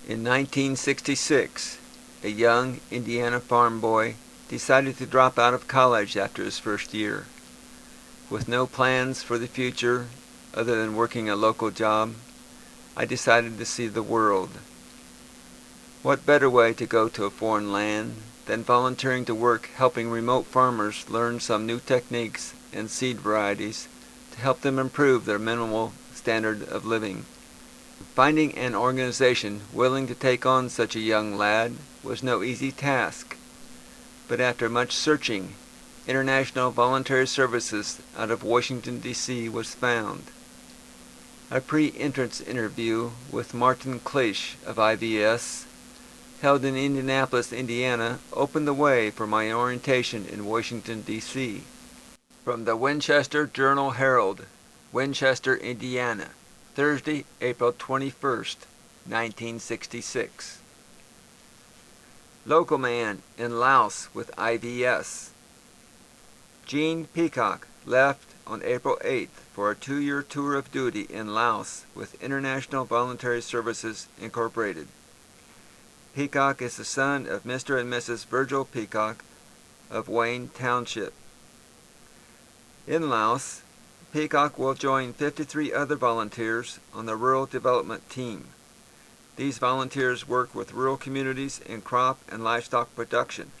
In 1966, a young Indiana farm boy decided to drop out of college after his first year. With no plans for the future other than working a local job, I decided to see the world. What better way to go to a foreign land than volunteering to work helping remote farmers learn some new techniques and seed varieties to help them improve their minimal standard of living. Finding an organization willing to take on such a young lad was no easy task, but after much searching, International Voluntary Services out of Washington, D.C. was found. A pre-entrance interview with Martin Cleish of IVS, held in Indianapolis, Indiana, opened the way for my orientation in Washington, D.C. From the Winchester Journal-Herald, Winchester, Indiana, Thursday, April 21st, 1966. Local man in Laos with IVS. Gene Peacock left on April 8th for a 2-year tour of duty in Laos with International Voluntary Services, Incorporated. Peacock is the son of Mr. and Mrs. Virgil Peacock of Wayne Township. In Laos, Peacock will join 53 other volunteers on the Rural Development Team. These volunteers work with rural communities in crop and livestock production,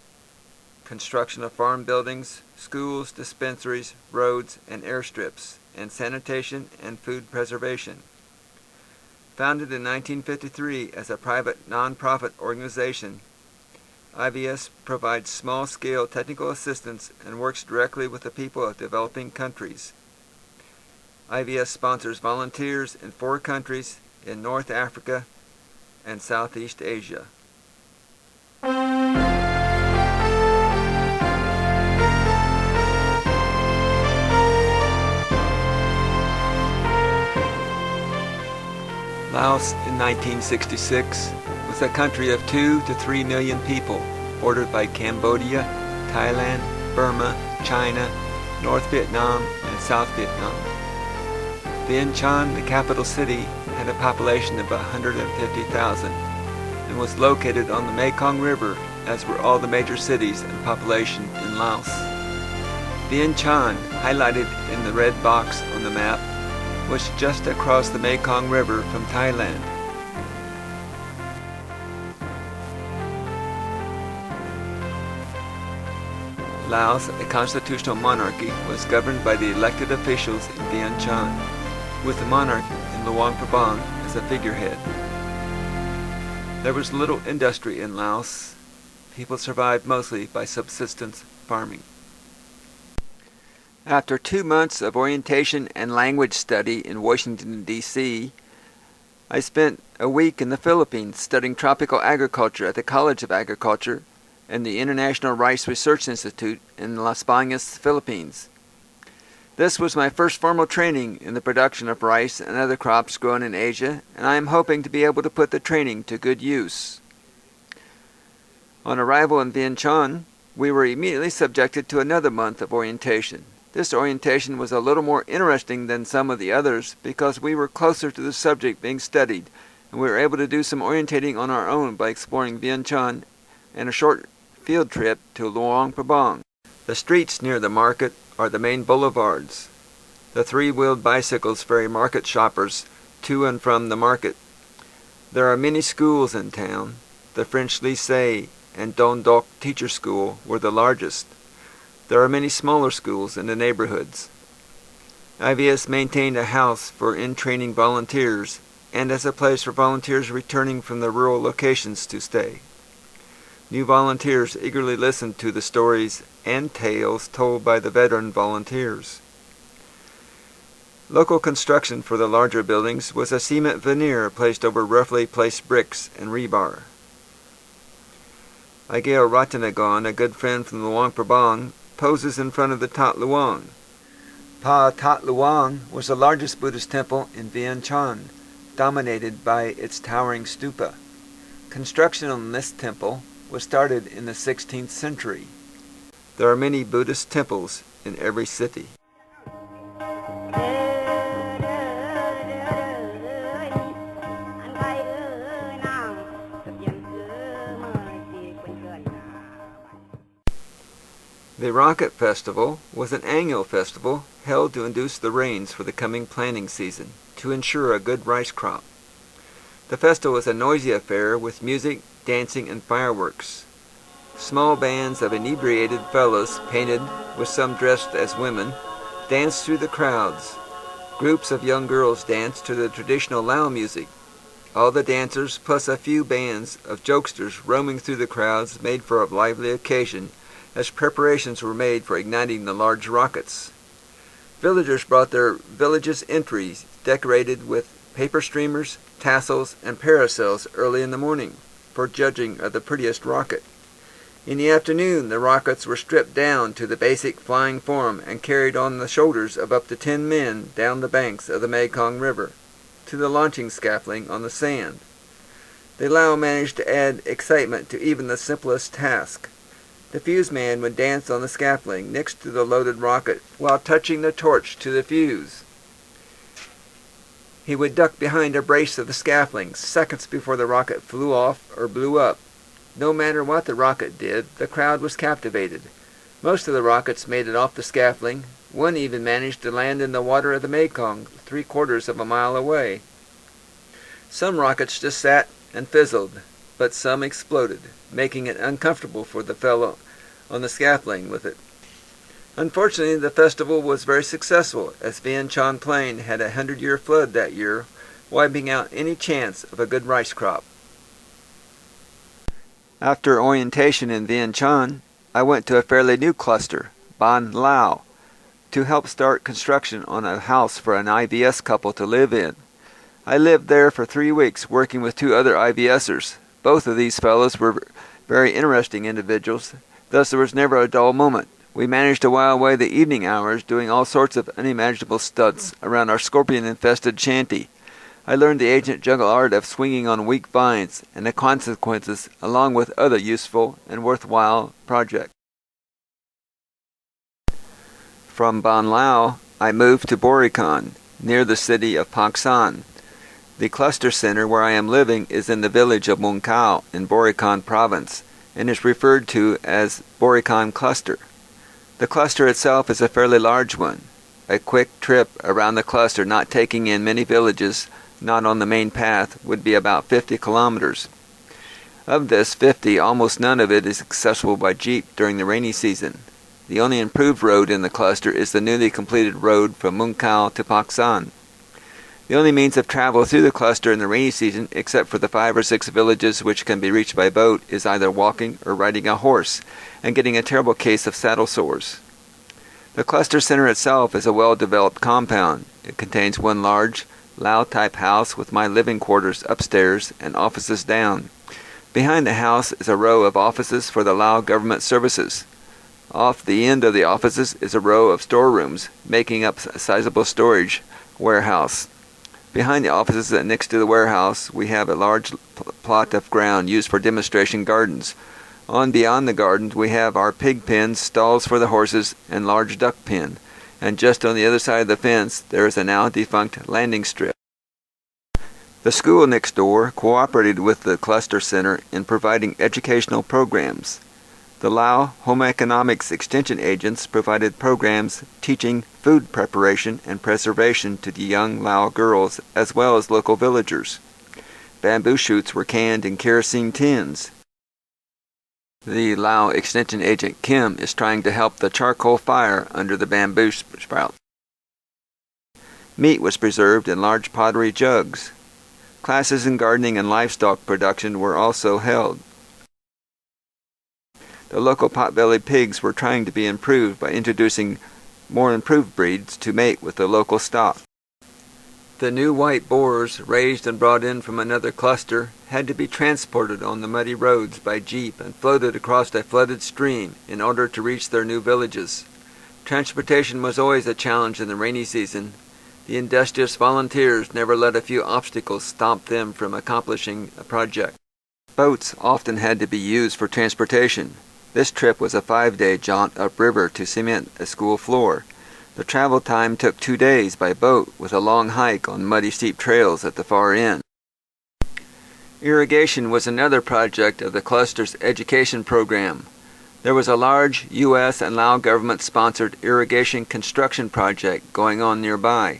construction of farm buildings, schools, dispensaries, roads, and airstrips, and sanitation and food preservation. Founded in 1953 as a private non-profit organization, IVS provides small-scale technical assistance and works directly with the people of developing countries. IVS sponsors volunteers in 4 countries in North Africa and Southeast Asia. Laos in 1966 was a country of 2 to 3 million people, bordered by Cambodia, Thailand, Burma, China, North Vietnam, and South Vietnam. Vientiane, the capital city, had a population of 150,000 and was located on the Mekong River, as were all the major cities and population in Laos. Vientiane, highlighted in the red box on the map, was just across the Mekong River from Thailand. Laos, a constitutional monarchy, was governed by the elected officials in Vientiane, with the monarch in Luang Prabang as a figurehead. There was little industry in Laos. People survived mostly by subsistence farming. After 2 months of orientation and language study in Washington, D.C., I spent a week in the Philippines studying tropical agriculture at the College of Agriculture and the International Rice Research Institute in Las Bañas, Philippines. This was my first formal training in the production of rice and other crops grown in Asia, and I am hoping to be able to put the training to good use. On arrival in Vientiane, we were immediately subjected to another month of orientation. This orientation was a little more interesting than some of the others because we were closer to the subject being studied, and we were able to do some orientating on our own by exploring Vientiane and a short field trip to Luang Prabang. The streets near the market are the main boulevards. The 3-wheeled bicycles ferry market shoppers to and from the market. There are many schools in town. The French Lycée and Don Doc Teacher School were the largest. There are many smaller schools in the neighborhoods. IVS maintained a house for in-training volunteers and as a place for volunteers returning from the rural locations to stay. New volunteers eagerly listened to the stories and tales told by the veteran volunteers. Local construction for the larger buildings was a cement veneer placed over roughly placed bricks and rebar. Igeo Ratanagon, a good friend from Luang Prabang, poses in front of the Tat Luang. Pa Tat Luang was the largest Buddhist temple in Vientiane, dominated by its towering stupa. Construction on this temple was started in the 16th century. There are many Buddhist temples in every city. The Rocket Festival was an annual festival held to induce the rains for the coming planting season, to ensure a good rice crop. The festival was a noisy affair with music, dancing, and fireworks. Small bands of inebriated fellows, painted, with some dressed as women, danced through the crowds. Groups of young girls danced to the traditional Lao music. All the dancers, plus a few bands of jokesters roaming through the crowds, made for a lively occasion, as preparations were made for igniting the large rockets. Villagers brought their village's entries decorated with paper streamers, tassels, and parasols early in the morning, for judging of the prettiest rocket. In the afternoon, the rockets were stripped down to the basic flying form and carried on the shoulders of up to 10 men down the banks of the Mekong River, to the launching scaffolding on the sand. The Lao managed to add excitement to even the simplest task. The fuse man would dance on the scaffolding next to the loaded rocket while touching the torch to the fuse. He would duck behind a brace of the scaffolding seconds before the rocket flew off or blew up. No matter what the rocket did, the crowd was captivated. Most of the rockets made it off the scaffolding. One even managed to land in the water of the Mekong, 3/4 of a mile away. Some rockets just sat and fizzled, but some exploded, making it uncomfortable for the fellow on the scaffolding with it. Unfortunately, the festival was very successful, as Vientiane Chan Plain had a 100-year flood that year, wiping out any chance of a good rice crop. After orientation in Vientiane Chan, I went to a fairly new cluster, Ban Lao, to help start construction on a house for an IVS couple to live in. I lived there for 3 weeks working with 2 other IVSers. Both of these fellows were very interesting individuals, thus there was never a dull moment. We managed to while away the evening hours doing all sorts of unimaginable stunts around our scorpion-infested shanty. I learned the ancient jungle art of swinging on weak vines and the consequences, along with other useful and worthwhile projects. From Ban Lao, I moved to Borican, near the city of Pak San. The cluster center where I am living is in the village of Mung Khao in Borican province, and is referred to as Borican Cluster. The cluster itself is a fairly large one. A quick trip around the cluster, not taking in many villages, not on the main path, would be about 50 kilometers. Of this 50, almost none of it is accessible by jeep during the rainy season. The only improved road in the cluster is the newly completed road from Mung Khao to Pak San. The only means of travel through the cluster in the rainy season, except for the 5 or 6 villages which can be reached by boat, is either walking or riding a horse, and getting a terrible case of saddle sores. The cluster center itself is a well-developed compound. It contains one large, Lao-type house with my living quarters upstairs and offices down. Behind the house is a row of offices for the Lao government services. Off the end of the offices is a row of storerooms, making up a sizable storage warehouse. Behind the offices and next to the warehouse, we have a large plot of ground used for demonstration gardens. On beyond the gardens, we have our pig pens, stalls for the horses, and large duck pen. And just on the other side of the fence, there is a now defunct landing strip. The school next door cooperated with the cluster center in providing educational programs. The Lao Home Economics Extension agents provided programs teaching food preparation and preservation to the young Lao girls as well as local villagers. Bamboo shoots were canned in kerosene tins. The Lao Extension agent Kim is trying to help the charcoal fire under the bamboo sprouts. Meat was preserved in large pottery jugs. Classes in gardening and livestock production were also held. The local pot-bellied pigs were trying to be improved by introducing more improved breeds to mate with the local stock. The new white boars, raised and brought in from another cluster, had to be transported on the muddy roads by jeep and floated across a flooded stream in order to reach their new villages. Transportation was always a challenge in the rainy season. The industrious volunteers never let a few obstacles stop them from accomplishing a project. Boats often had to be used for transportation. This trip was a 5-day jaunt upriver to cement a school floor. The travel time took 2 days by boat, with a long hike on muddy steep trails at the far end. Irrigation was another project of the cluster's education program. There was a large U.S. and Lao government-sponsored irrigation construction project going on nearby.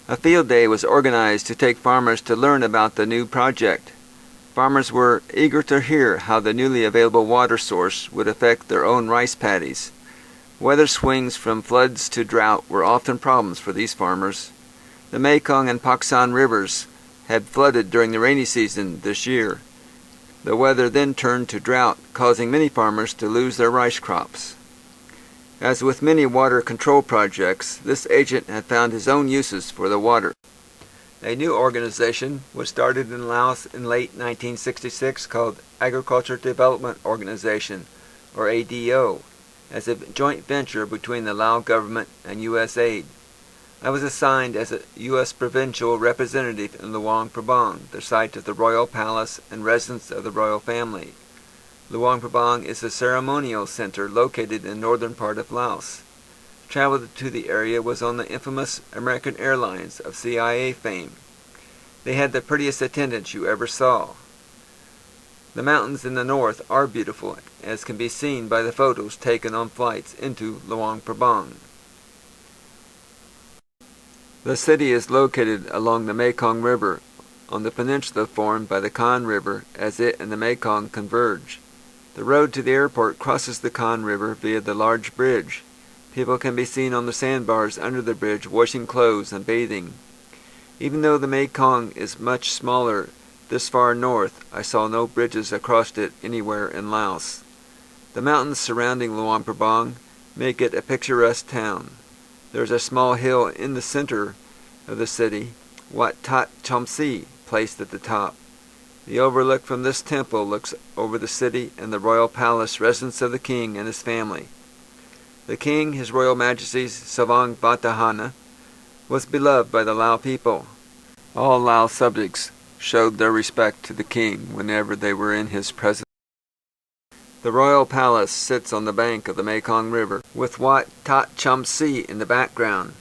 A field day was organized to take farmers to learn about the new project. Farmers were eager to hear how the newly available water source would affect their own rice paddies. Weather swings from floods to drought were often problems for these farmers. The Mekong and Paksan rivers had flooded during the rainy season this year. The weather then turned to drought, causing many farmers to lose their rice crops. As with many water control projects, this agent had found his own uses for the water. A new organization was started in Laos in late 1966 called Agriculture Development Organization, or ADO, as a joint venture between the Lao government and U.S. aid. I was assigned as a U.S. provincial representative in Luang Prabang, the site of the royal palace and residence of the royal family. Luang Prabang is a ceremonial center located in the northern part of Laos. Travel to the area was on the infamous American Airlines of CIA fame. They had the prettiest attendants you ever saw. The mountains in the north are beautiful, as can be seen by the photos taken on flights into Luang Prabang. The city is located along the Mekong River, on the peninsula formed by the Khan River as it and the Mekong converge. The road to the airport crosses the Khan River via the large bridge. People can be seen on the sandbars under the bridge washing clothes and bathing. Even though the Mekong is much smaller this far north, I saw no bridges across it anywhere in Laos. The mountains surrounding Luang Prabang make it a picturesque town. There is a small hill in the center of the city, Wat Tat Chomsi, placed at the top. The overlook from this temple looks over the city and the royal palace residence of the king and his family. The king, His Royal Majesty's Savang Vatthana, was beloved by the Lao people. All Lao subjects showed their respect to the king whenever they were in his presence. The royal palace sits on the bank of the Mekong River, with Wat Tat Chomsi in the background.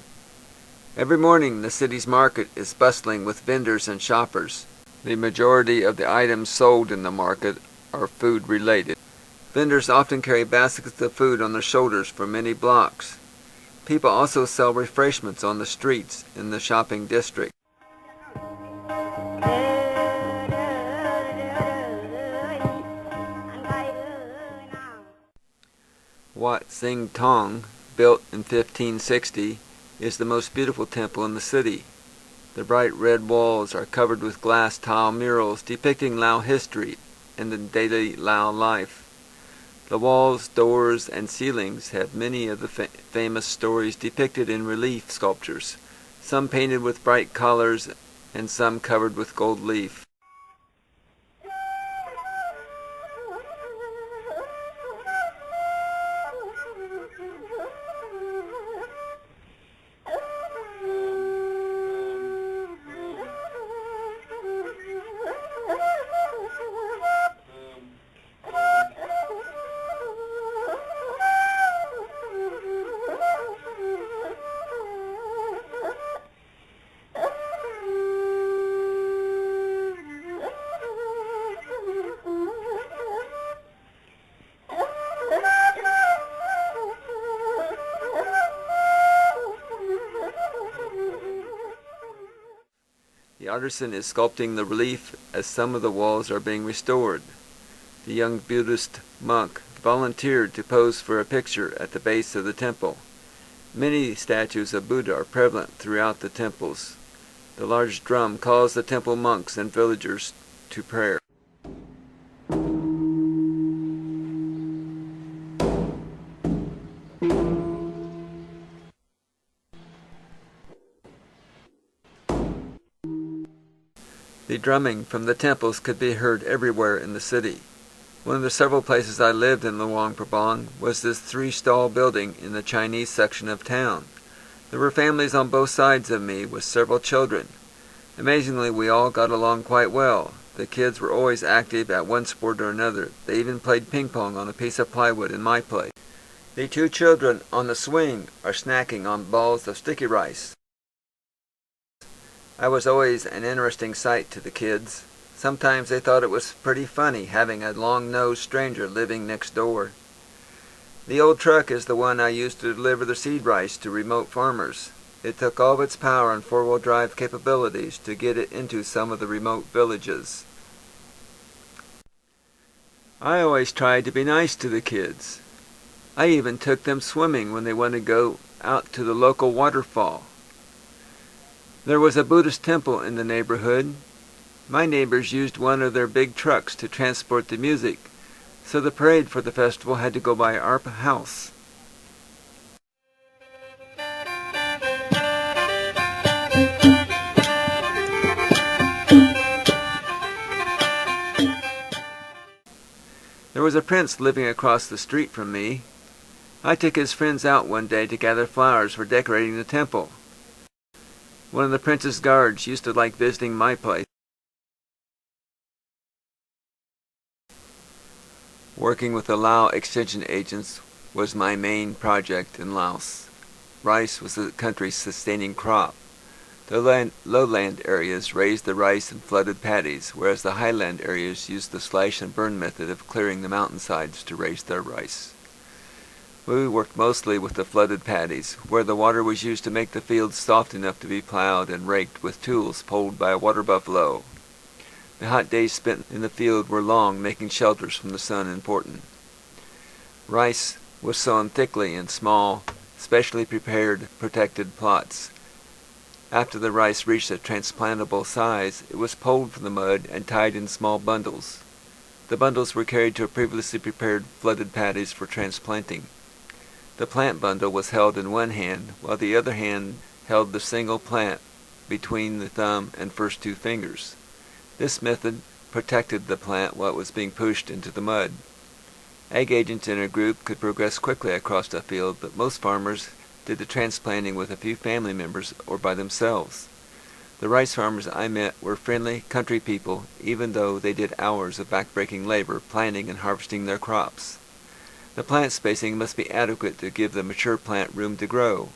Every morning the city's market is bustling with vendors and shoppers. The majority of the items sold in the market are food-related. Vendors often carry baskets of food on their shoulders for many blocks. People also sell refreshments on the streets in the shopping district. Wat Sing Tong, built in 1560, is the most beautiful temple in the city. The bright red walls are covered with glass tile murals depicting Lao history and the daily Lao life. The walls, doors, and ceilings have many of the famous stories depicted in relief sculptures, some painted with bright colors and some covered with gold leaf. The artisan is sculpting the relief as some of the walls are being restored. The young Buddhist monk volunteered to pose for a picture at the base of the temple. Many statues of Buddha are prevalent throughout the temples. The large drum calls the temple monks and villagers to prayer. The drumming from the temples could be heard everywhere in the city. One of the several places I lived in Luang Prabang was this 3-stall building in the Chinese section of town. There were families on both sides of me with several children. Amazingly, we all got along quite well. The kids were always active at one sport or another. They even played ping pong on a piece of plywood in my place. The 2 children on the swing are snacking on balls of sticky rice. I was always an interesting sight to the kids. Sometimes they thought it was pretty funny having a long-nosed stranger living next door. The old truck is the one I used to deliver the seed rice to remote farmers. It took all of its power and four-wheel drive capabilities to get it into some of the remote villages. I always tried to be nice to the kids. I even took them swimming when they wanted to go out to the local waterfall. There was a Buddhist temple in the neighborhood. My neighbors used one of their big trucks to transport the music, so the parade for the festival had to go by our house. There was a prince living across the street from me. I took his friends out one day to gather flowers for decorating the temple. One of the prince's guards used to like visiting my place. Working with the Lao extension agents was my main project in Laos. Rice was the country's sustaining crop. The lowland areas raised the rice in flooded paddies, whereas the highland areas used the slash and burn method of clearing the mountainsides to raise their rice. We worked mostly with the flooded paddies, where the water was used to make the fields soft enough to be plowed and raked with tools pulled by a water buffalo. The hot days spent in the field were long, making shelters from the sun important. Rice was sown thickly in small, specially prepared, protected plots. After the rice reached a transplantable size, it was pulled from the mud and tied in small bundles. The bundles were carried to previously prepared flooded paddies for transplanting. The plant bundle was held in one hand, while the other hand held the single plant between the thumb and first two fingers. This method protected the plant while it was being pushed into the mud. Ag agents in a group could progress quickly across a field, but most farmers did the transplanting with a few family members or by themselves. The rice farmers I met were friendly country people, even though they did hours of backbreaking labor planting and harvesting their crops. The plant spacing must be adequate to give the mature plant room to grow.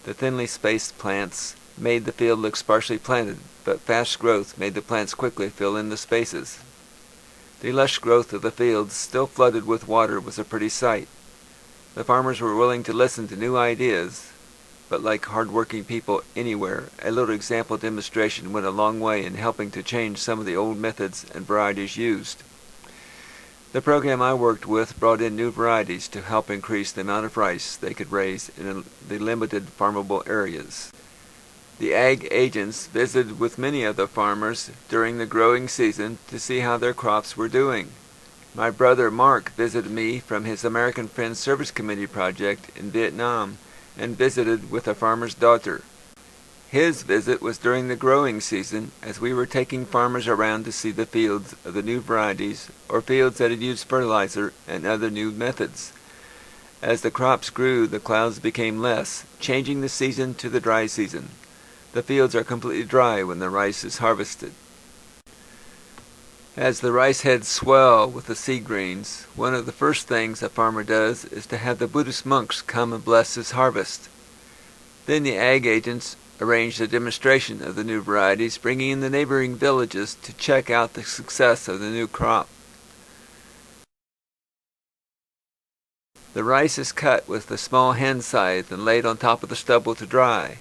The thinly spaced plants made the field look sparsely planted, but fast growth made the plants quickly fill in the spaces. The lush growth of the fields, still flooded with water, was a pretty sight. The farmers were willing to listen to new ideas, but like hard-working people anywhere, a little example demonstration went a long way in helping to change some of the old methods and varieties used. The program I worked with brought in new varieties to help increase the amount of rice they could raise in the limited farmable areas. The ag agents visited with many of the farmers during the growing season to see how their crops were doing. My brother Mark visited me from his American Friends Service Committee project in Vietnam and visited with a farmer's daughter. His visit was during the growing season, as we were taking farmers around to see the fields of the new varieties or fields that had used fertilizer and other new methods. As the crops grew, the clouds became less, changing the season to the dry season. The fields are completely dry when the rice is harvested. As the rice heads swell with the seed grains, one of the first things a farmer does is to have the Buddhist monks come and bless his harvest. Then the ag agents arranged a demonstration of the new varieties, bringing in the neighboring villages to check out the success of the new crop. The rice is cut with a small hand scythe and laid on top of the stubble to dry.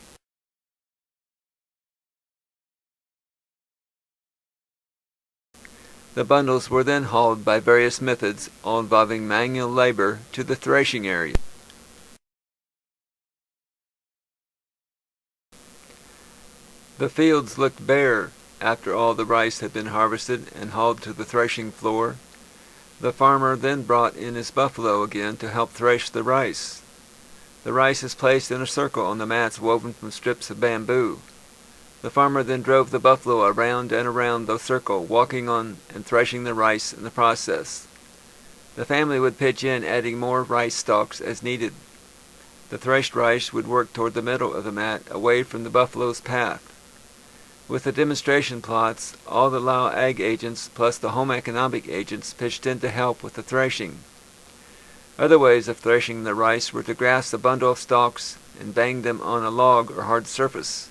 The bundles were then hauled by various methods, all involving manual labor, to the threshing area. The fields looked bare after all the rice had been harvested and hauled to the threshing floor. The farmer then brought in his buffalo again to help thresh the rice. The rice is placed in a circle on the mats woven from strips of bamboo. The farmer then drove the buffalo around and around the circle, walking on and threshing the rice in the process. The family would pitch in, adding more rice stalks as needed. The threshed rice would work toward the middle of the mat, away from the buffalo's path. With the demonstration plots, all the Lao ag agents plus the home economic agents pitched in to help with the threshing. Other ways of threshing the rice were to grasp a bundle of stalks and bang them on a log or hard surface.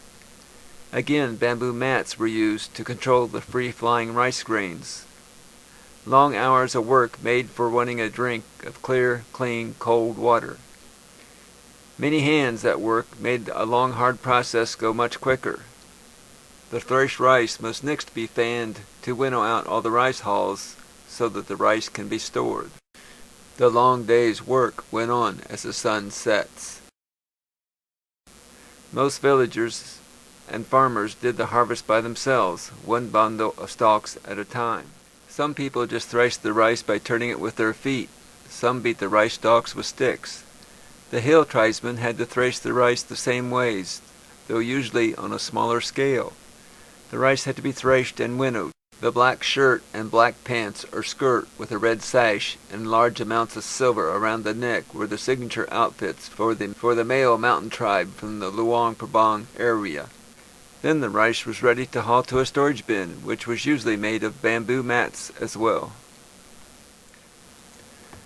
Again, bamboo mats were used to control the free-flying rice grains. Long hours of work made for wanting a drink of clear, clean, cold water. Many hands at work made a long, hard process go much quicker. The threshed rice must next be fanned to winnow out all the rice hulls so that the rice can be stored. The long day's work went on as the sun sets. Most villagers and farmers did the harvest by themselves, one bundle of stalks at a time. Some people just threshed the rice by turning it with their feet. Some beat the rice stalks with sticks. The hill tribesmen had to thresh the rice the same ways, though usually on a smaller scale. The rice had to be threshed and winnowed. The black shirt and black pants or skirt with a red sash and large amounts of silver around the neck were the signature outfits for the male mountain tribe from the Luang Prabang area. Then the rice was ready to haul to a storage bin, which was usually made of bamboo mats as well.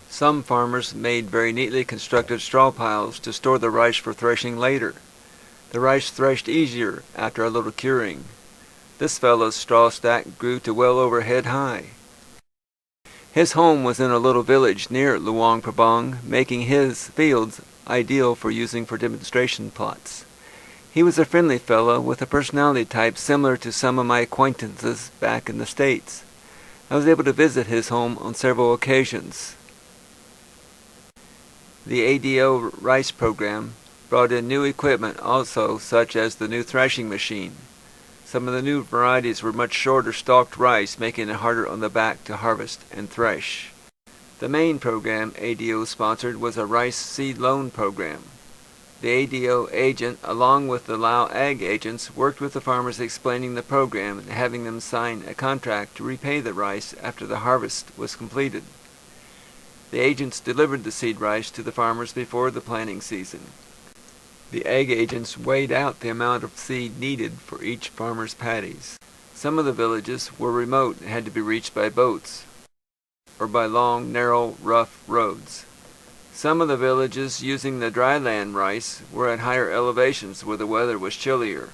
Some farmers made very neatly constructed straw piles to store the rice for threshing later. The rice threshed easier after a little curing. This fellow's straw stack grew to well over head high. His home was in a little village near Luang Prabang, making his fields ideal for using for demonstration plots. He was a friendly fellow with a personality type similar to some of my acquaintances back in the States. I was able to visit his home on several occasions. The ADO rice program brought in new equipment also, such as the new threshing machine. Some of the new varieties were much shorter stalked rice, making it harder on the back to harvest and thresh. The main program ADO sponsored was a rice seed loan program. The ADO agent, along with the Lao ag agents, worked with the farmers explaining the program and having them sign a contract to repay the rice after the harvest was completed. The agents delivered the seed rice to the farmers before the planting season. The ag agents weighed out the amount of seed needed for each farmer's paddies. Some of the villages were remote and had to be reached by boats or by long, narrow, rough roads. Some of the villages using the dryland rice were at higher elevations where the weather was chillier.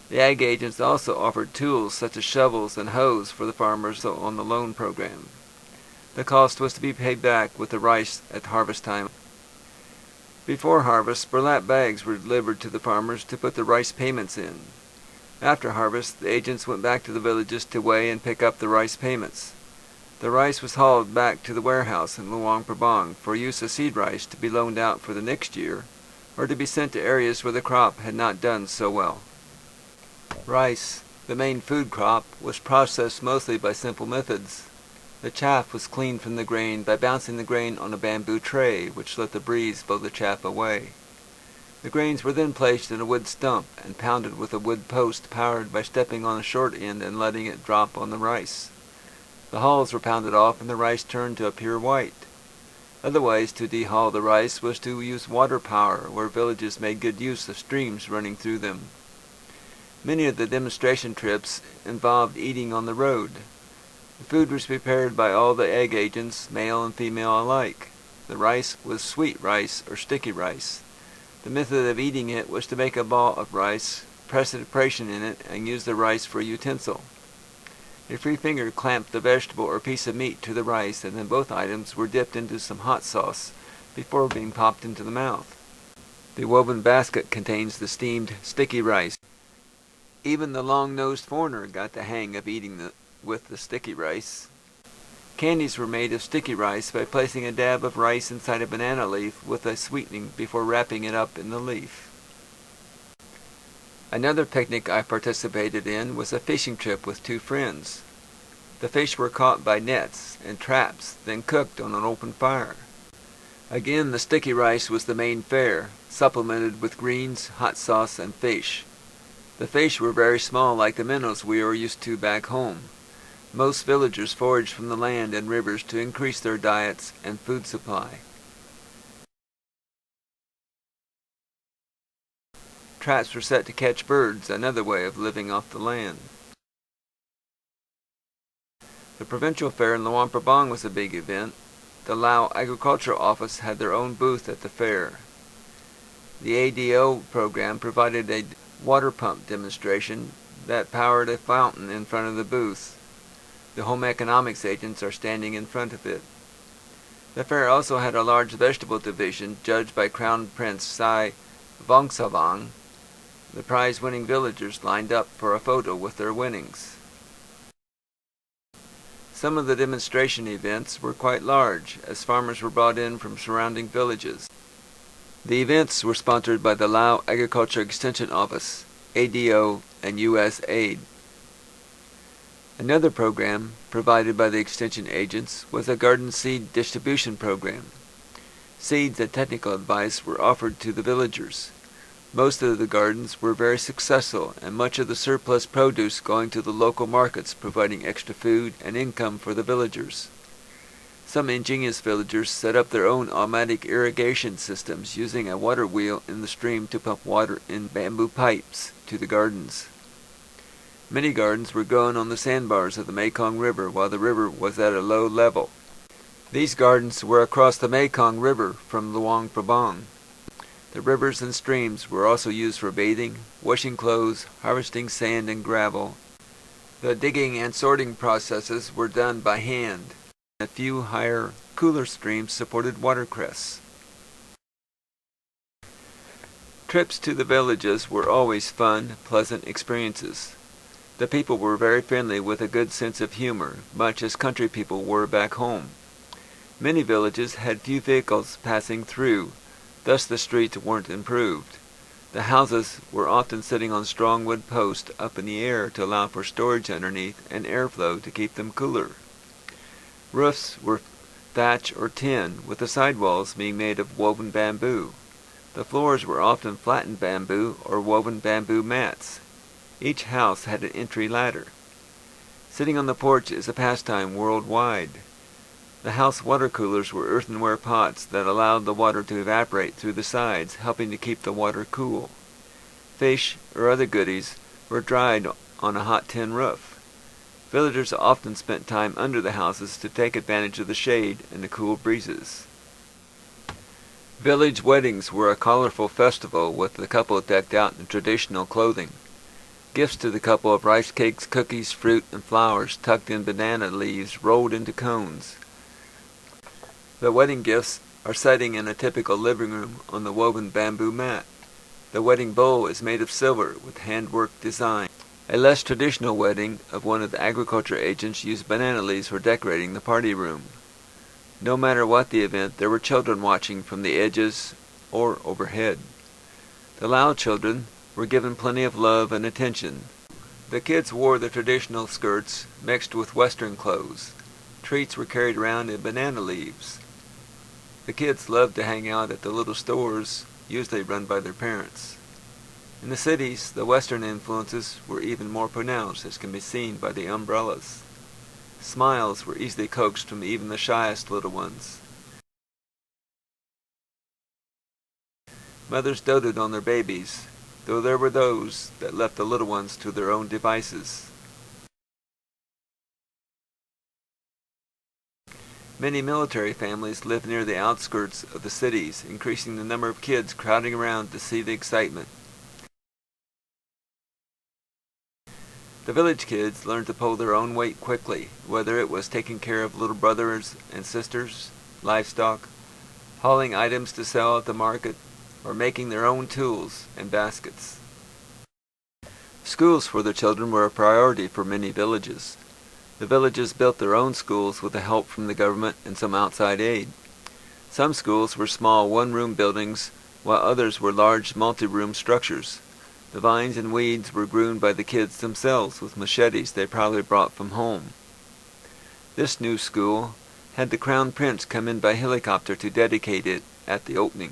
The ag agents also offered tools such as shovels and hoes for the farmers on the loan program. The cost was to be paid back with the rice at harvest time. Before harvest, burlap bags were delivered to the farmers to put the rice payments in. After harvest, the agents went back to the villages to weigh and pick up the rice payments. The rice was hauled back to the warehouse in Luang Prabang for use as seed rice to be loaned out for the next year, or to be sent to areas where the crop had not done so well. Rice, the main food crop, was processed mostly by simple methods. The chaff was cleaned from the grain by bouncing the grain on a bamboo tray, which let the breeze blow the chaff away. The grains were then placed in a wood stump and pounded with a wood post powered by stepping on a short end and letting it drop on the rice. The hulls were pounded off and the rice turned to a pure white. Other ways to dehull the rice was to use water power, where villages made good use of streams running through them. Many of the demonstration trips involved eating on the road. The food was prepared by all the ag agents, male and female alike. The rice was sweet rice or sticky rice. The method of eating it was to make a ball of rice, press a depression in it, and use the rice for a utensil. A free finger clamped the vegetable or piece of meat to the rice, and then both items were dipped into some hot sauce before being popped into the mouth. The woven basket contains the steamed, sticky rice. Even the long-nosed foreigner got the hang of eating with the sticky rice. Candies were made of sticky rice by placing a dab of rice inside a banana leaf with a sweetening before wrapping it up in the leaf. Another picnic I participated in was a fishing trip with two friends. The fish were caught by nets and traps, then cooked on an open fire. Again, the sticky rice was the main fare, supplemented with greens, hot sauce, and fish. The fish were very small, like the minnows we were used to back home. Most villagers foraged from the land and rivers to increase their diets and food supply. Traps were set to catch birds, another way of living off the land. The provincial fair in Luang Prabang was a big event. The Lao Agricultural Office had their own booth at the fair. The ADO program provided a water pump demonstration that powered a fountain in front of the booth. The home economics agents are standing in front of it. The fair also had a large vegetable division judged by Crown Prince Sai Vongsavong. The prize-winning villagers lined up for a photo with their winnings. Some of the demonstration events were quite large, as farmers were brought in from surrounding villages. The events were sponsored by the Laos Agriculture Extension Office, ADO, and USAID. Another program, provided by the extension agents, was a garden seed distribution program. Seeds and technical advice were offered to the villagers. Most of the gardens were very successful, and much of the surplus produce going to the local markets, providing extra food and income for the villagers. Some ingenious villagers set up their own automatic irrigation systems using a water wheel in the stream to pump water in bamboo pipes to the gardens. Many gardens were grown on the sandbars of the Mekong River while the river was at a low level. These gardens were across the Mekong River from Luang Prabang. The rivers and streams were also used for bathing, washing clothes, harvesting sand and gravel. The digging and sorting processes were done by hand. A few higher, cooler streams supported watercress. Trips to the villages were always fun, pleasant experiences. The people were very friendly with a good sense of humor, much as country people were back home. Many villages had few vehicles passing through, thus the streets weren't improved. The houses were often sitting on strong wood posts up in the air to allow for storage underneath and airflow to keep them cooler. Roofs were thatch or tin, with the sidewalls being made of woven bamboo. The floors were often flattened bamboo or woven bamboo mats. Each house had an entry ladder. Sitting on the porch is a pastime worldwide. The house water coolers were earthenware pots that allowed the water to evaporate through the sides, helping to keep the water cool. Fish or other goodies were dried on a hot tin roof. Villagers often spent time under the houses to take advantage of the shade and the cool breezes. Village weddings were a colorful festival with the couple decked out in traditional clothing. Gifts to the couple of rice cakes, cookies, fruit, and flowers tucked in banana leaves rolled into cones. The wedding gifts are sitting in a typical living room on the woven bamboo mat. The wedding bowl is made of silver with handwork design. A less traditional wedding of one of the agriculture agents used banana leaves for decorating the party room. No matter what the event, there were children watching from the edges or overhead. The Lao children were given plenty of love and attention. The kids wore the traditional skirts mixed with Western clothes. Treats were carried around in banana leaves. The kids loved to hang out at the little stores, usually run by their parents. In the cities, the Western influences were even more pronounced, as can be seen by the umbrellas. Smiles were easily coaxed from even the shyest little ones. Mothers doted on their babies, though there were those that left the little ones to their own devices. Many military families lived near the outskirts of the cities, increasing the number of kids crowding around to see the excitement. The village kids learned to pull their own weight quickly, whether it was taking care of little brothers and sisters, livestock, hauling items to sell at the market, or making their own tools and baskets. Schools for the children were a priority for many villages. The villages built their own schools with the help from the government and some outside aid. Some schools were small one-room buildings, while others were large multi-room structures. The vines and weeds were groomed by the kids themselves with machetes they probably brought from home. This new school had the Crown Prince come in by helicopter to dedicate it at the opening.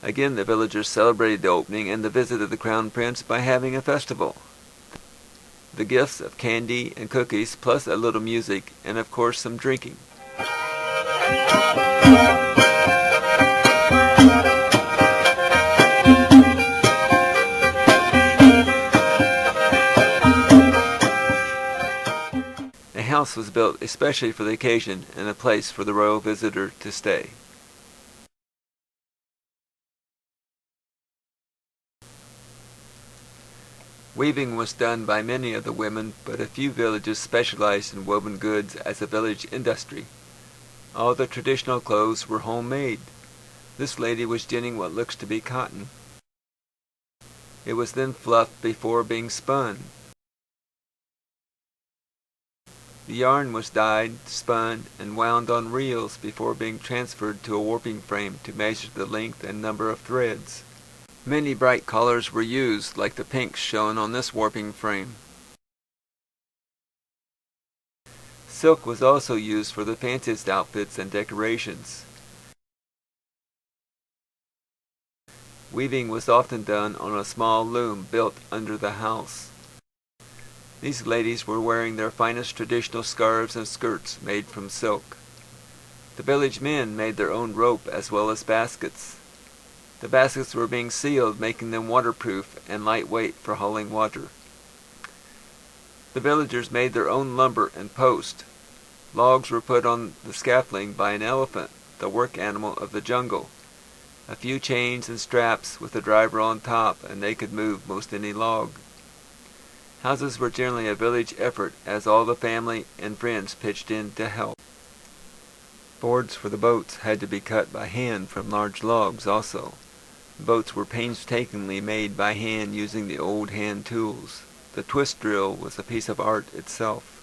Again, the villagers celebrated the opening and the visit of the Crown Prince by having a festival. The gifts of candy and cookies, plus a little music, and of course some drinking. A house was built especially for the occasion and a place for the royal visitor to stay. Weaving was done by many of the women, but a few villages specialized in woven goods as a village industry. All the traditional clothes were homemade. This lady was ginning what looks to be cotton. It was then fluffed before being spun. The yarn was dyed, spun, and wound on reels before being transferred to a warping frame to measure the length and number of threads. Many bright colors were used, like the pinks shown on this warping frame. Silk was also used for the fanciest outfits and decorations. Weaving was often done on a small loom built under the house. These ladies were wearing their finest traditional scarves and skirts made from silk. The village men made their own rope as well as baskets. The baskets were being sealed, making them waterproof and lightweight for hauling water. The villagers made their own lumber and post. Logs were put on the scaffolding by an elephant, the work animal of the jungle. A few chains and straps with a driver on top, and they could move most any log. Houses were generally a village effort, as all the family and friends pitched in to help. Boards for the boats had to be cut by hand from large logs also. The boats were painstakingly made by hand using the old hand tools. The twist drill was a piece of art itself.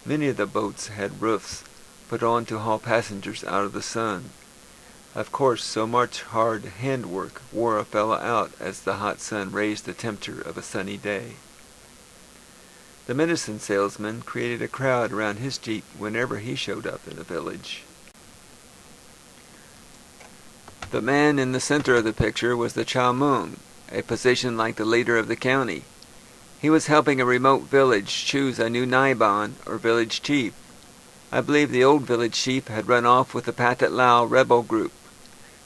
Many of the boats had roofs put on to haul passengers out of the sun. Of course, so much hard handwork wore a fellow out as the hot sun raised the temperature of a sunny day. The medicine salesman created a crowd around his jeep whenever he showed up in a village. The man in the center of the picture was the Chow Mung, a position like the leader of the county. He was helping a remote village choose a new Naiban, or village chief. I believe the old village chief had run off with the Pathet Lao rebel group.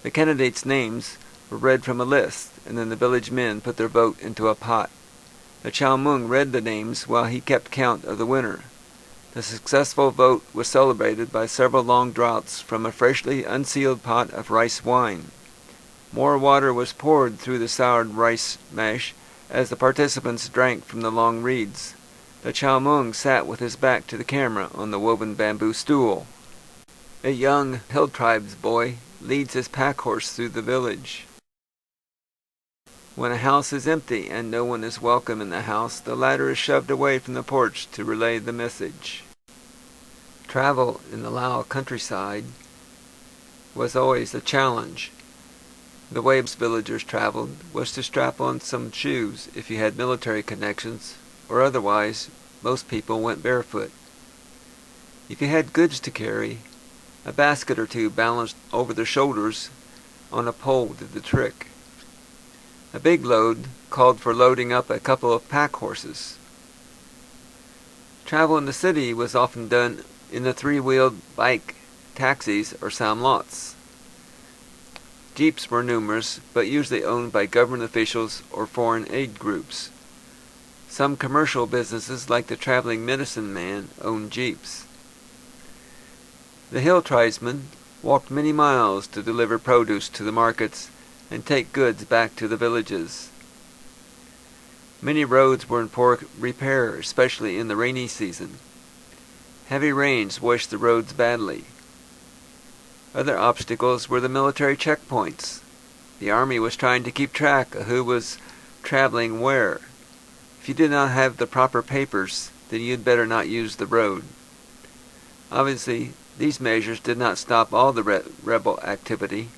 The candidates' names were read from a list, and then the village men put their vote into a pot. The Chow Mung read the names while he kept count of the winner. The successful vote was celebrated by several long draughts from a freshly unsealed pot of rice wine. More water was poured through the soured rice mash as the participants drank from the long reeds. The Chow Mung sat with his back to the camera on the woven bamboo stool. A young hill tribes boy leads his pack horse through the village. When a house is empty and no one is welcome in the house, the latter is shoved away from the porch to relay the message. Travel in the Lao countryside was always a challenge. The way villagers traveled was to strap on some shoes if you had military connections, or otherwise most people went barefoot. If you had goods to carry, a basket or two balanced over their shoulders on a pole did the trick. A big load called for loading up a couple of pack horses. Travel in the city was often done in the three-wheeled bike, taxis, or samlots. Jeeps were numerous, but usually owned by government officials or foreign aid groups. Some commercial businesses, like the traveling medicine man, owned jeeps. The hill tribesmen walked many miles to deliver produce to the markets and take goods back to the villages. Many roads were in poor repair, especially in the rainy season. Heavy rains washed the roads badly. Other obstacles were the military checkpoints. The army was trying to keep track of who was traveling where. If you did not have the proper papers, then you'd better not use the road. Obviously, these measures did not stop all the rebel activity.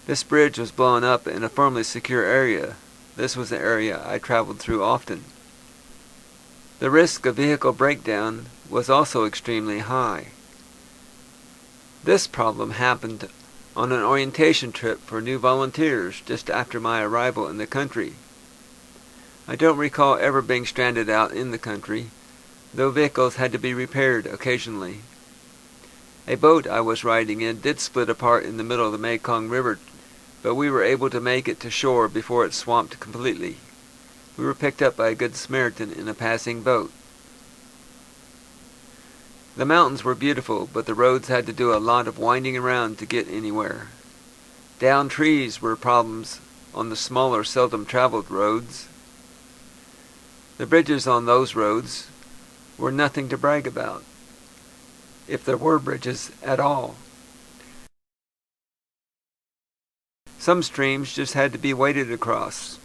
This bridge was blown up in a firmly secure area. This was the area I traveled through often. The risk of vehicle breakdown was also extremely high. This problem happened on an orientation trip for new volunteers just after my arrival in the country. I don't recall ever being stranded out in the country, though vehicles had to be repaired occasionally. A boat I was riding in did split apart in the middle of the Mekong River, but we were able to make it to shore before it swamped completely. We were picked up by a good Samaritan in a passing boat. The mountains were beautiful, but the roads had to do a lot of winding around to get anywhere. Downed trees were problems on the smaller, seldom traveled roads. The bridges on those roads were nothing to brag about, if there were bridges at all. Some streams just had to be waded across.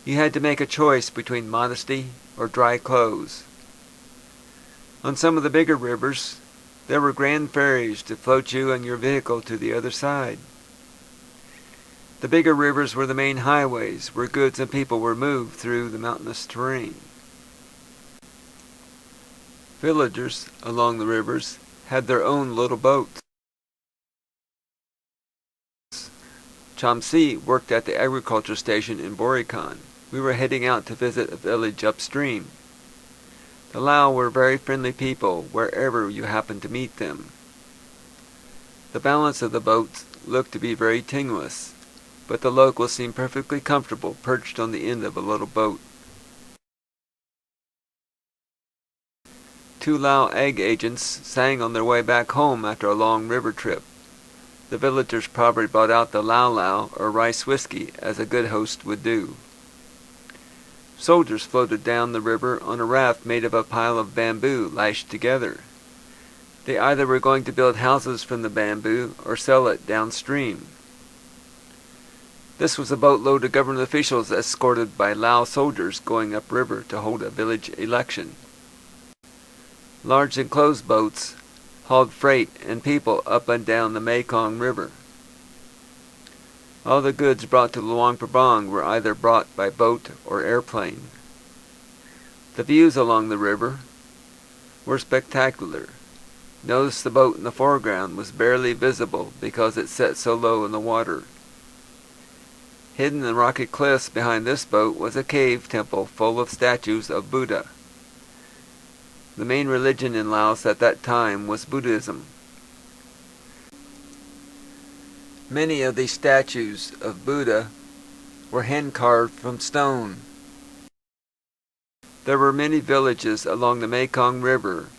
You had to make a choice between modesty or dry clothes. On some of the bigger rivers, there were grand ferries to float you and your vehicle to the other side. The bigger rivers were the main highways where goods and people were moved through the mountainous terrain. Villagers along the rivers had their own little boats. Chomsi worked at the agriculture station in Borican. We were heading out to visit a village upstream. The Lao were very friendly people wherever you happened to meet them. The balance of the boats looked to be very tenuous, but the locals seemed perfectly comfortable perched on the end of a little boat. 2 Lao egg agents sang on their way back home after a long river trip. The villagers probably brought out the Lao Lao or rice whiskey as a good host would do. Soldiers floated down the river on a raft made of a pile of bamboo lashed together. They either were going to build houses from the bamboo or sell it downstream. This was a boatload of government officials escorted by Lao soldiers going upriver to hold a village election. Large enclosed boats hauled freight and people up and down the Mekong River. All the goods brought to Luang Prabang were either brought by boat or airplane. The views along the river were spectacular. Notice the boat in the foreground was barely visible because it sat so low in the water. Hidden in rocky cliffs behind this boat was a cave temple full of statues of Buddha. The main religion in Laos at that time was Buddhism. Many of these statues of Buddha were hand-carved from stone. There were many villages along the Mekong River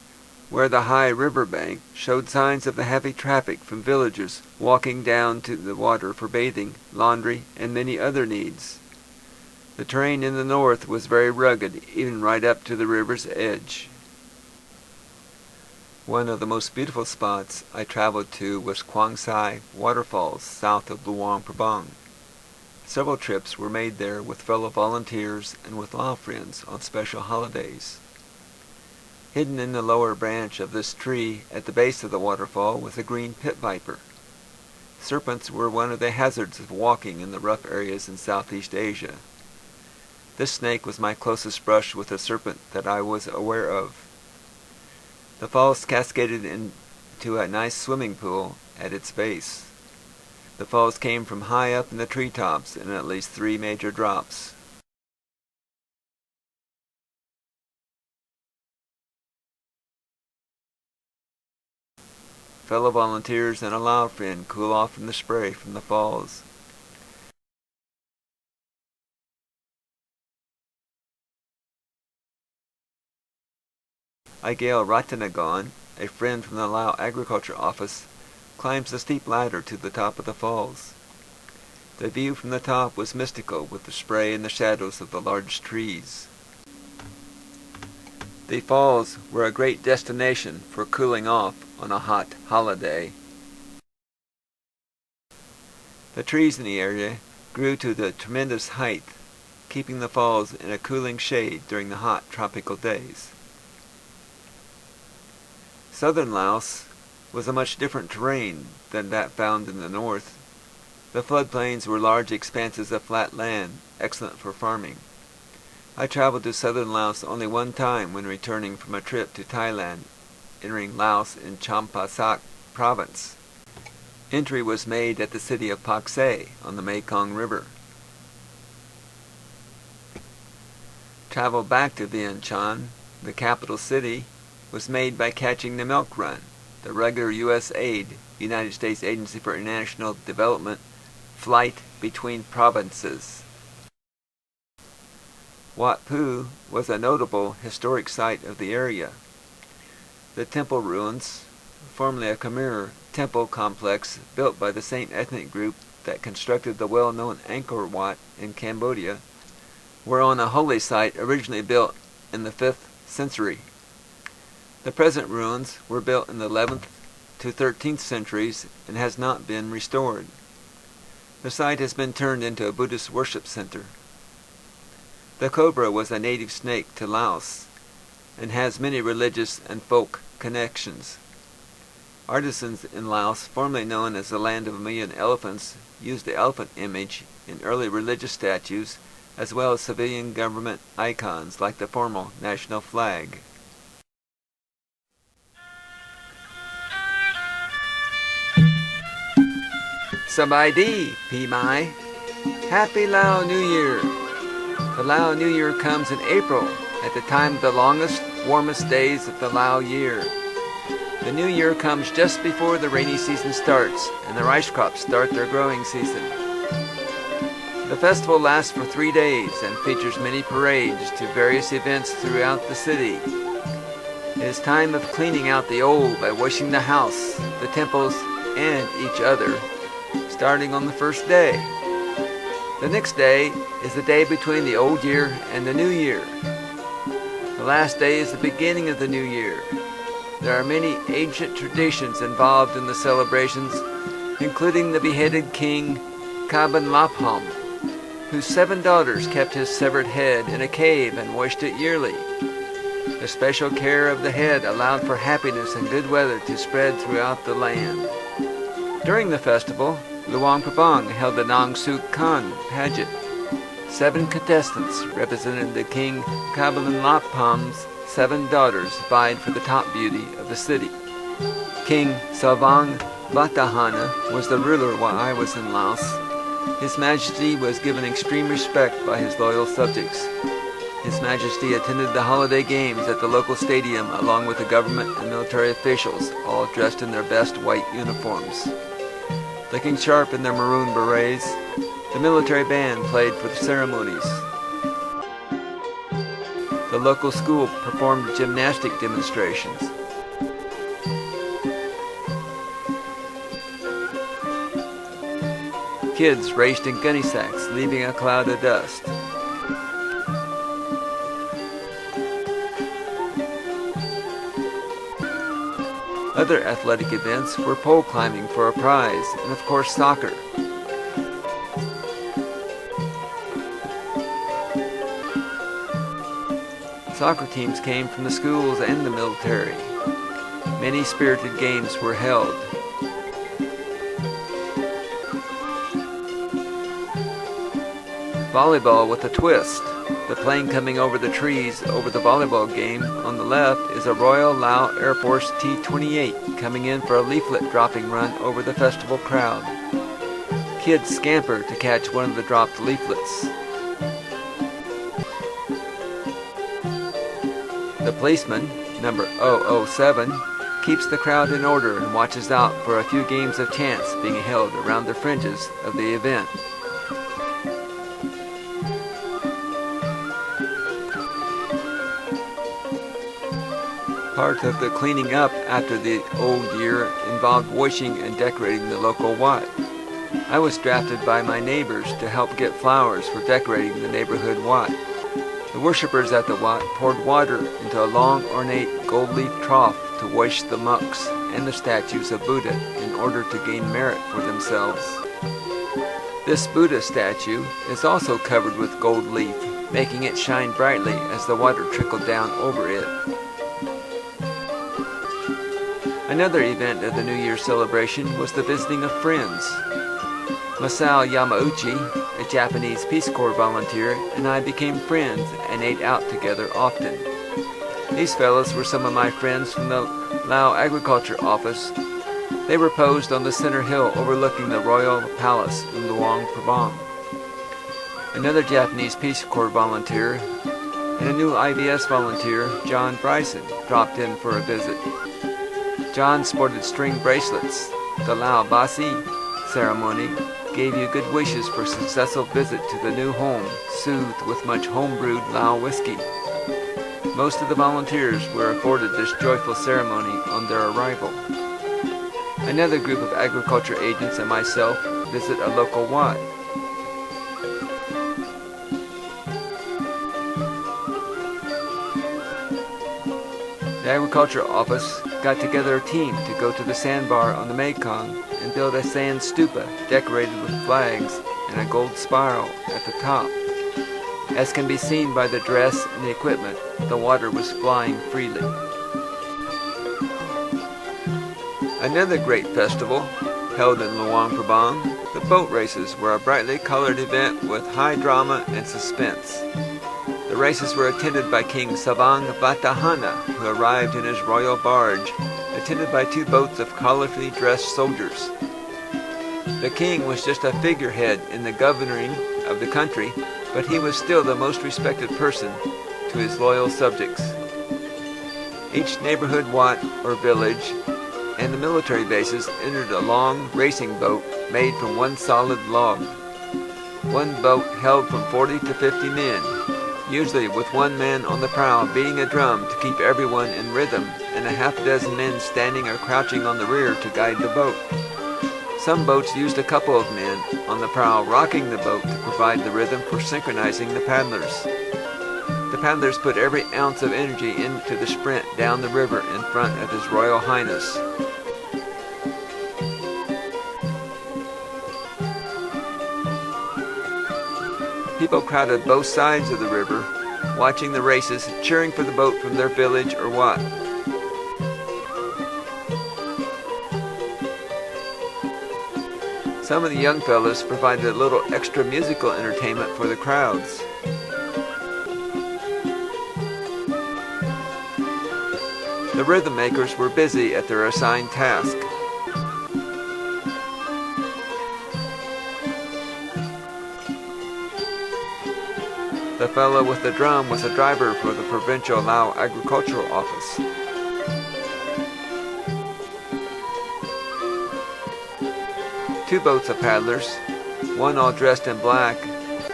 where the high riverbank showed signs of the heavy traffic from villagers walking down to the water for bathing, laundry, and many other needs. The terrain in the north was very rugged, even right up to the river's edge. One of the most beautiful spots I traveled to was Quang Sai Waterfalls, south of Luang Prabang. Several trips were made there with fellow volunteers and with Lao friends on special holidays. Hidden in the lower branch of this tree at the base of the waterfall was a green pit viper. Serpents were one of the hazards of walking in the rough areas in Southeast Asia. This snake was my closest brush with a serpent that I was aware of. The falls cascaded into a nice swimming pool at its base. The falls came from high up in the treetops in at least 3 major drops. Fellow volunteers and a Lao friend cool off from the spray from the falls. Igail Ratanagon, a friend from the Lao Agriculture Office, climbs the steep ladder to the top of the falls. The view from the top was mystical with the spray and the shadows of the large trees. The falls were a great destination for cooling off on a hot holiday. The trees in the area grew to the tremendous height, keeping the falls in a cooling shade during the hot tropical days. Southern Laos was a much different terrain than that found in the north. The floodplains were large expanses of flat land, excellent for farming. I traveled to southern Laos only one time when returning from a trip to Thailand, entering Laos in Champasak province. Entry was made at the city of Pak Se on the Mekong River. Travel back to Vientiane, the capital city, was made by catching the Milk Run, the regular U.S. aid, United States Agency for International Development, flight between provinces. Wat Pu was a notable historic site of the area. The temple ruins, formerly a Khmer temple complex built by the same ethnic group that constructed the well-known Angkor Wat in Cambodia, were on a holy site originally built in the 5th century. The present ruins were built in the 11th to 13th centuries and has not been restored. The site has been turned into a Buddhist worship center. The cobra was a native snake to Laos and has many religious and folk connections. Artisans in Laos, formerly known as the Land of a Million Elephants, used the elephant image in early religious statues as well as civilian government icons like the formal national flag. Sabai Pi Mai. Happy Lao New Year. The Lao New Year comes in April, at the time of the longest, warmest days of the Lao year. The New Year comes just before the rainy season starts and the rice crops start their growing season. The festival lasts for 3 days and features many parades to various events throughout the city. It is time of cleaning out the old by washing the house, the temples, and each other, starting on the first day. The next day is the day between the old year and the new year. The last day is the beginning of the new year. There are many ancient traditions involved in the celebrations, including the beheaded king Kaban Lapham, whose 7 daughters kept his severed head in a cave and washed it yearly. The special care of the head allowed for happiness and good weather to spread throughout the land. During the festival, Luang Prabang held the Nong Suk Khan pageant. 7 contestants representing the King Kaban Lapham's 7 daughters vied for the top beauty of the city. King Savang Vatthana was the ruler while I was in Laos. His Majesty was given extreme respect by his loyal subjects. His Majesty attended the holiday games at the local stadium along with the government and military officials, all dressed in their best white uniforms. Looking sharp in their maroon berets, the military band played for the ceremonies. The local school performed gymnastic demonstrations. Kids raced in gunny sacks, leaving a cloud of dust. Other athletic events were pole climbing for a prize, and of course soccer. Soccer teams came from the schools and the military. Many spirited games were held. Volleyball with a twist. The plane coming over the trees over the volleyball game on the left is a Royal Lao Air Force T-28 coming in for a leaflet dropping run over the festival crowd. Kids scamper to catch one of the dropped leaflets. The policeman, number 007, keeps the crowd in order and watches out for a few games of chance being held around the fringes of the event. Part of the cleaning up after the old year involved washing and decorating the local Wat. I was drafted by my neighbors to help get flowers for decorating the neighborhood Wat. The worshippers at the Wat poured water into a long ornate gold leaf trough to wash the monks and the statues of Buddha in order to gain merit for themselves. This Buddha statue is also covered with gold leaf, making it shine brightly as the water trickled down over it. Another event of the New Year celebration was the visiting of friends. Masao Yamauchi, a Japanese Peace Corps volunteer, and I became friends and ate out together often. These fellows were some of my friends from the Lao Agriculture Office. They were posed on the center hill overlooking the Royal Palace in Luang Prabang. Another Japanese Peace Corps volunteer and a new IVS volunteer, John Bryson, dropped in for a visit. John sported string bracelets. The Lao Basi ceremony gave you good wishes for a successful visit to the new home, soothed with much home-brewed Lao whiskey. Most of the volunteers were afforded this joyful ceremony on their arrival. Another group of agriculture agents and myself visit a local Wat. The Agriculture Office got together a team to go to the sandbar on the Mekong and build a sand stupa decorated with flags and a gold spiral at the top. As can be seen by the dress and the equipment, the water was flying freely. Another great festival, held in Luang Prabang, the boat races were a brightly colored event with high drama and suspense. The races were attended by King Savang Vatthana, who arrived in his royal barge, attended by 2 boats of colorfully dressed soldiers. The king was just a figurehead in the governing of the country, but he was still the most respected person to his loyal subjects. Each neighborhood wat or village and the military bases entered a long racing boat made from one solid log. One boat held from 40 to 50 men, usually with one man on the prow beating a drum to keep everyone in rhythm, and a half-dozen men standing or crouching on the rear to guide the boat. Some boats used a couple of men on the prow rocking the boat to provide the rhythm for synchronizing the paddlers. The paddlers put every ounce of energy into the sprint down the river in front of His Royal Highness. People crowded both sides of the river, watching the races, cheering for the boat from their village or wat. Some of the young fellows provided a little extra musical entertainment for the crowds. The rhythm makers were busy at their assigned task. The fellow with the drum was a driver for the provincial Laos Agricultural Office. Two boats of paddlers, one all dressed in black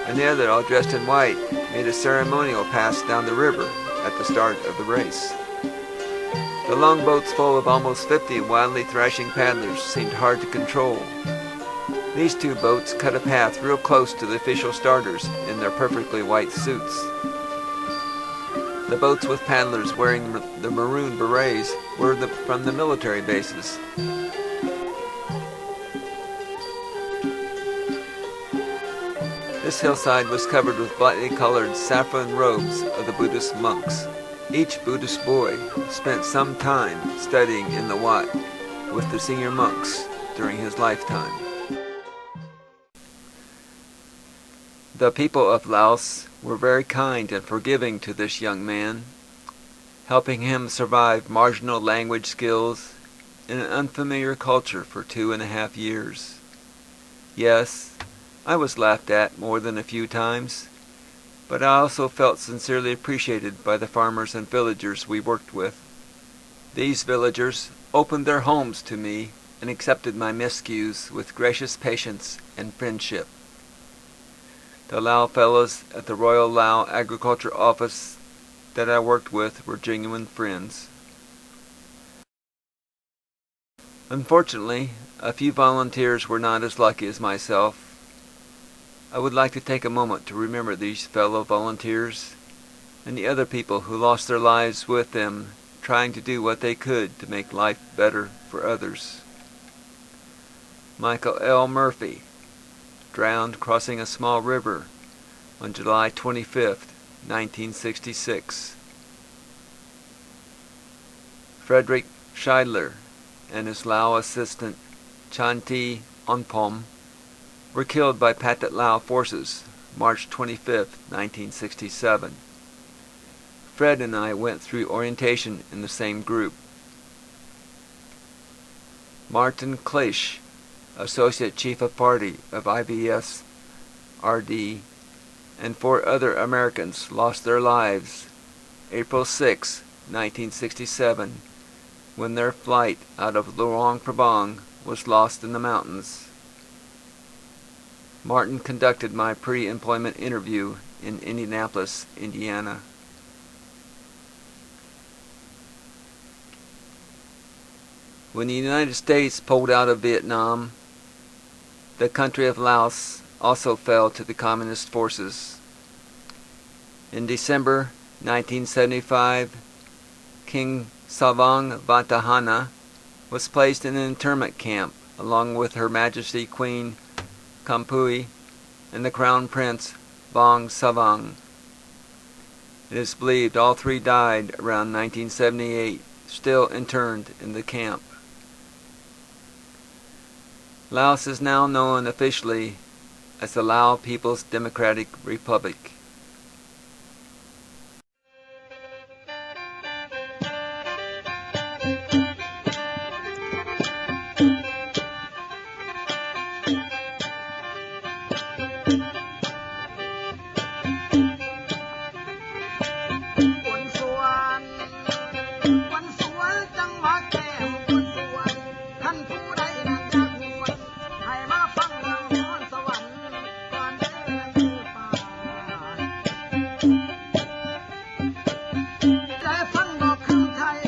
and the other all dressed in white, made a ceremonial pass down the river at the start of the race. The long boats full of almost 50 wildly thrashing paddlers seemed hard to control. These 2 boats cut a path real close to the official starters in their perfectly white suits. The boats with paddlers wearing the maroon berets were from the military bases. This hillside was covered with brightly colored saffron robes of the Buddhist monks. Each Buddhist boy spent some time studying in the wat with the senior monks during his lifetime. The people of Laos were very kind and forgiving to this young man, helping him survive marginal language skills in an unfamiliar culture for 2.5 years. Yes, I was laughed at more than a few times, but I also felt sincerely appreciated by the farmers and villagers we worked with. These villagers opened their homes to me and accepted my miscues with gracious patience and friendship. The Lao fellows at the Royal Lao Agriculture Office that I worked with were genuine friends. Unfortunately, a few volunteers were not as lucky as myself. I would like to take a moment to remember these fellow volunteers and the other people who lost their lives with them trying to do what they could to make life better for others. Michael L. Murphy, drowned crossing a small river on July 25, 1966. Frederick Scheidler and his Lao assistant Chanti Onpom were killed by Pathet Lao forces March 25, 1967. Fred and I went through orientation in the same group. Martin Kleisch, Associate Chief of Party of IBS RD, and 4 other Americans lost their lives April 6, 1967, when their flight out of Luang Prabang was lost in the mountains. Martin conducted my pre-employment interview in Indianapolis, Indiana. When the United States pulled out of Vietnam, the country of Laos also fell to the communist forces. In December 1975, King Savang Vatthana, was placed in an internment camp along with Her Majesty Queen Kampui and the Crown Prince Vong Savang. It is believed all three died around 1978, still interned in the camp. Laos is now known officially as the Lao People's Democratic Republic.ใจฟังดอกคำไทย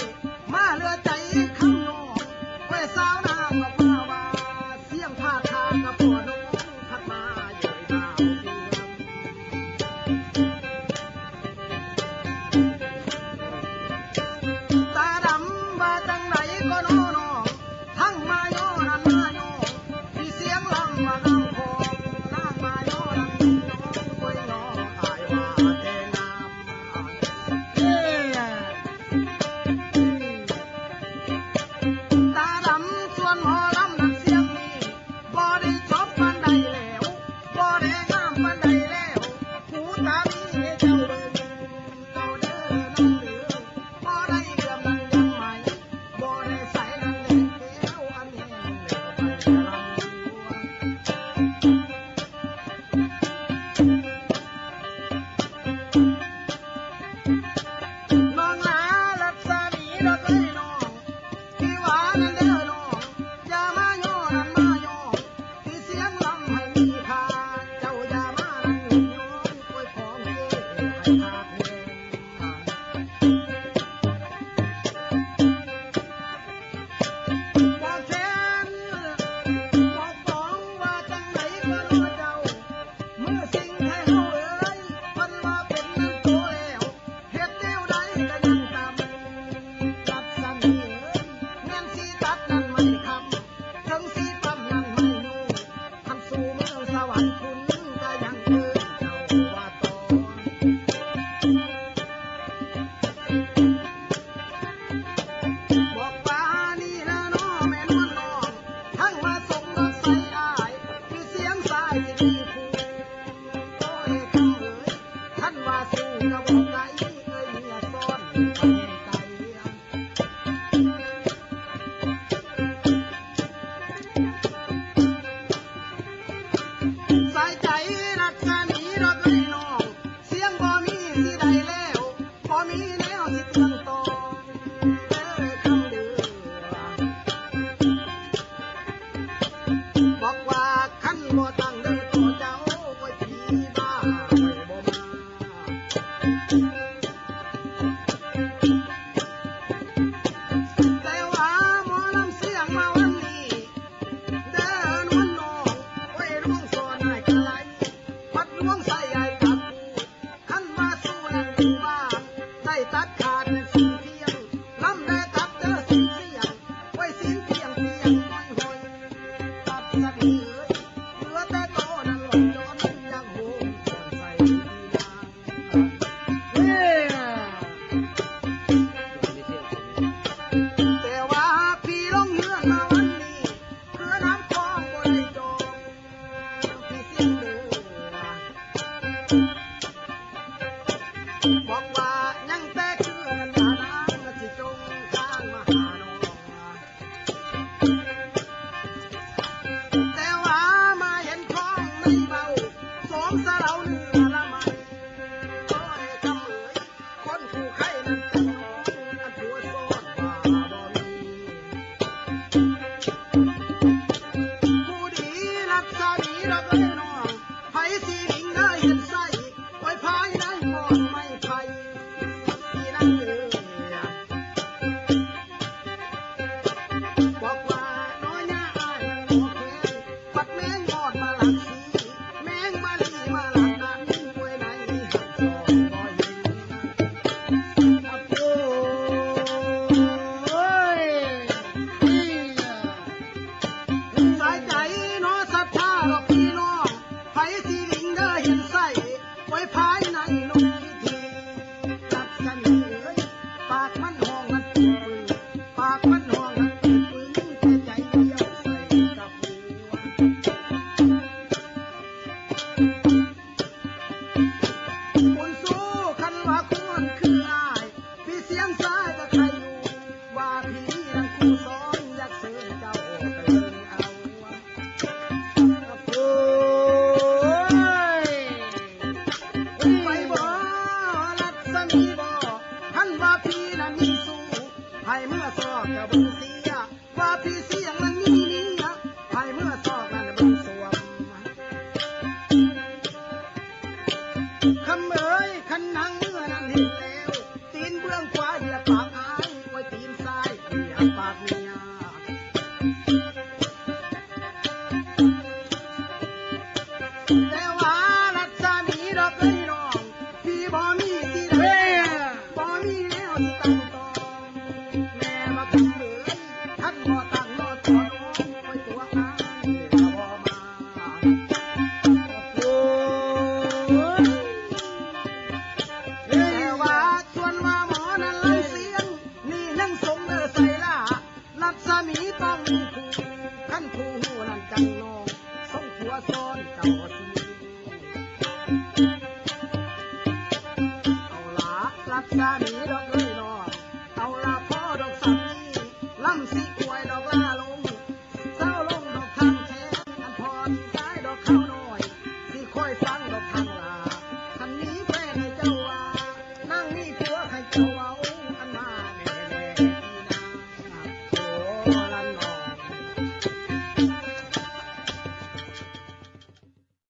มาเลือใจข้างนอกไว้สาวนา มื่อสอบจะเบิ่งเสียว่าพี่เสียงมันมีไอ้เมื่อสอบนั้นเบิ่งสวมคำเอ๋ยคันนางเมื่อนั้นเห็นแล้วตีนเบื้องขวาเหยียบปากอายไว้ตีนซ้ายเหยียบปากเมียแต่ว่ารัศมีดอกเอ้ยน้องพี่บ่มีสิได้บ่มีแล้วสิตั้งตองแม่มาคำเอ๋ยท่านบ่ตั้งนอต่อน้องไว้ตัวอายก็บ่มาโอ้ยแต่ว่าส่วนว่าหมอนั้นลำเสียงนี่นั่งทรงเด้อใส่ล่ะรัศมีต้องมีคู่ขั้นคู่หูนั่นจังน้องส่งผัวซ้อนเจ้าสิเอาละรัศมีดอกเอ้ยน้องเอาละพ่อดอกสามีลำสิ